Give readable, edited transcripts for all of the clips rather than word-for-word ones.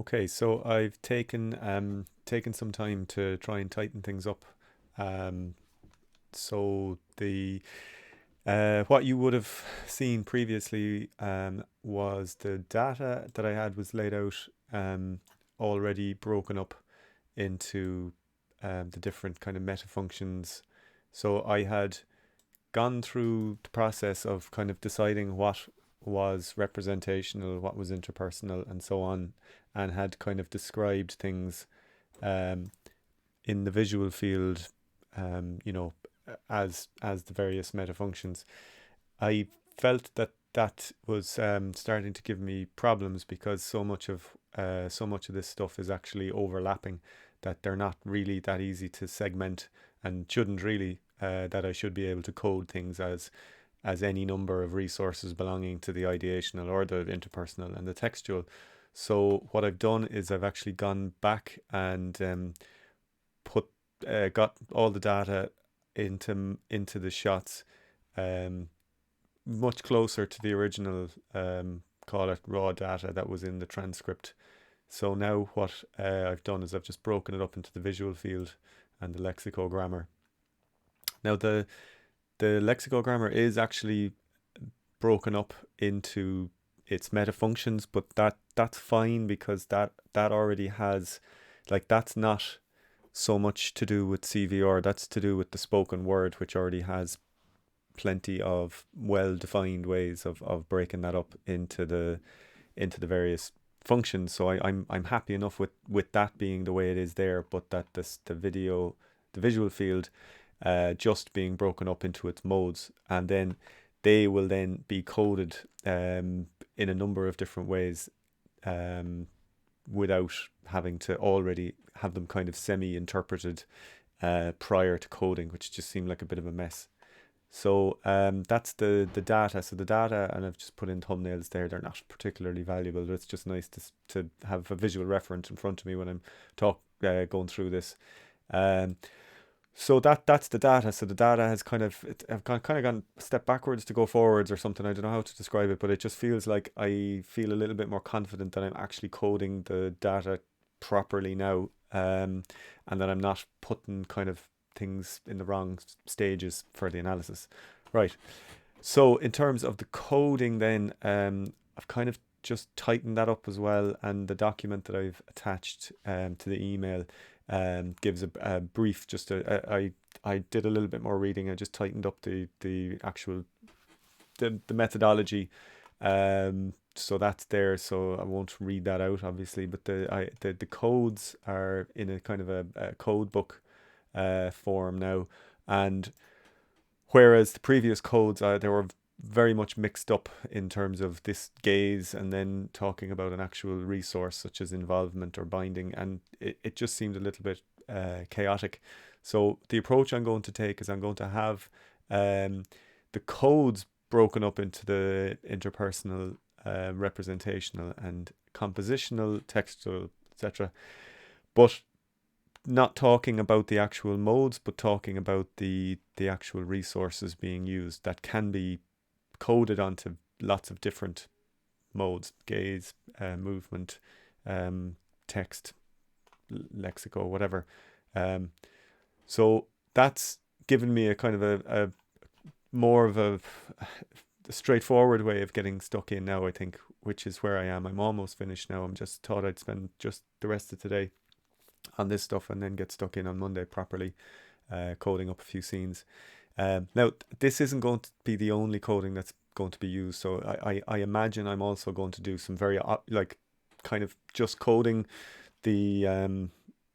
Okay, so I've taken some time to try and tighten things up. Um, so the what you would have seen previously was the data that I had was laid out already broken up into the different kind of meta functions. So I had gone through the process of kind of deciding what was representational, what was interpersonal, and so on, and had kind of described things um, in the visual field, you know, as the various meta functions. I felt that that was starting to give me problems because so much of this stuff is actually overlapping, that they're not really that easy to segment, and shouldn't really, that I should be able to code things as any number of resources belonging to the ideational or the interpersonal and the textual. So what I've done is I've actually gone back and put got all the data into the shots, um, much closer to the original, call it raw data that was in the transcript. So now what I've done is I've just broken it up into the visual field and the lexicogrammar. Now the lexicogrammar is actually broken up into its meta functions, but that's fine because that already has, like, that's not so much to do with CVR. That's to do with the spoken word, which already has plenty of well defined ways of breaking that up into the various functions. So I'm happy enough with that being the way it is there, but that the visual field just being broken up into its modes, and then they will then be coded in a number of different ways, um, without having to already have them kind of semi-interpreted prior to coding, which just seemed like a bit of a mess. So that's the data. So the data, and I've just put in thumbnails there. They're not particularly valuable, but it's just nice to have a visual reference in front of me when I'm going through this. Um, so that's the data. So the data has I've kind of gone a step backwards to go forwards or something. I don't know how to describe it, but it just feels like I feel a little bit more confident that I'm actually coding the data properly now, and that I'm not putting kind of things in the wrong stages for the analysis. Right. So in terms of the coding, then I've kind of just tightened that up as well, and the document that I've attached to the email gives a brief. I did a little bit more reading. I just tightened up the actual the methodology. So that's there. So I won't read that out, obviously. But the codes are in a kind of a code book form now, and whereas the previous codes, they were very much mixed up in terms of this gaze and then talking about an actual resource such as involvement or binding, and it just seemed a little bit chaotic. So the approach I'm going to take is I'm going to have um, the codes broken up into the interpersonal, representational, and compositional, textual, etc. But not talking about the actual modes, but talking about the actual resources being used that can be coded onto lots of different modes: gaze, movement, um, text, lexico, whatever. Um, so that's given me a kind of a more of a straightforward way of getting stuck in now, I think, which is where I am. I'm almost finished now. I'm just thought I'd spend just the rest of today on this stuff and then get stuck in on Monday properly, coding up a few scenes. Now, this isn't going to be the only coding that's going to be used. So I imagine I'm also going to do some very like kind of just coding the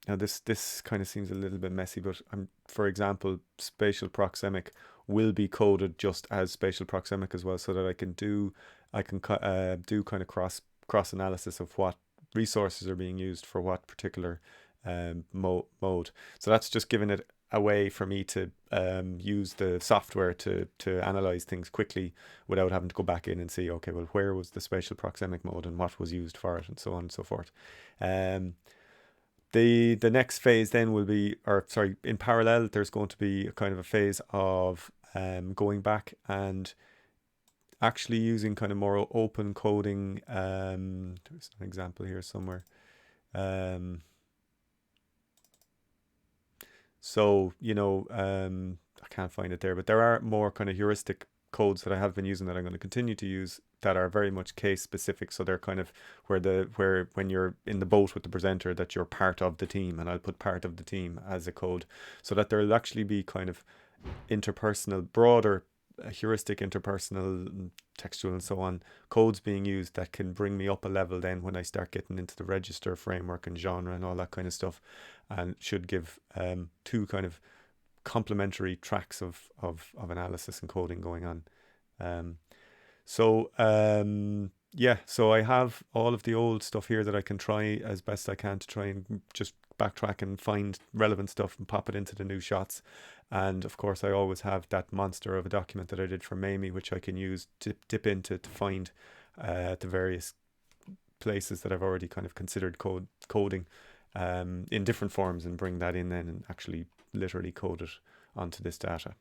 now this kind of seems a little bit messy, but for example, spatial proxemic will be coded just as spatial proxemic as well, so that I can do kind of cross analysis of what resources are being used for what particular mode. So that's just giving it a way for me to use the software to analyze things quickly without having to go back in and see, okay, well, where was the spatial proxemic mode and what was used for it, and so on and so forth. Um, the next phase then will be, or sorry, in parallel, there's going to be a kind of a phase of going back and actually using kind of more open coding. There's an example here somewhere. Um, so, I can't find it there, but there are more kind of heuristic codes that I have been using that I'm going to continue to use that are very much case specific. So they're kind of where when you're in the boat with the presenter that you're part of the team, and I'll put part of the team as a code so that there'll actually be kind of interpersonal, broader heuristic, interpersonal, textual, and so on codes being used that can bring me up a level then when I start getting into the register framework and genre and all that kind of stuff, and should give two kind of complementary tracks of analysis and coding going on. Um, yeah, so I have all of the old stuff here that I can try as best I can to try and just backtrack and find relevant stuff and pop it into the new shots. And of course, I always have that monster of a document that I did for Mamie, which I can use to dip into to find the various places that I've already kind of considered coding in different forms, and bring that in then and actually literally code it onto this data.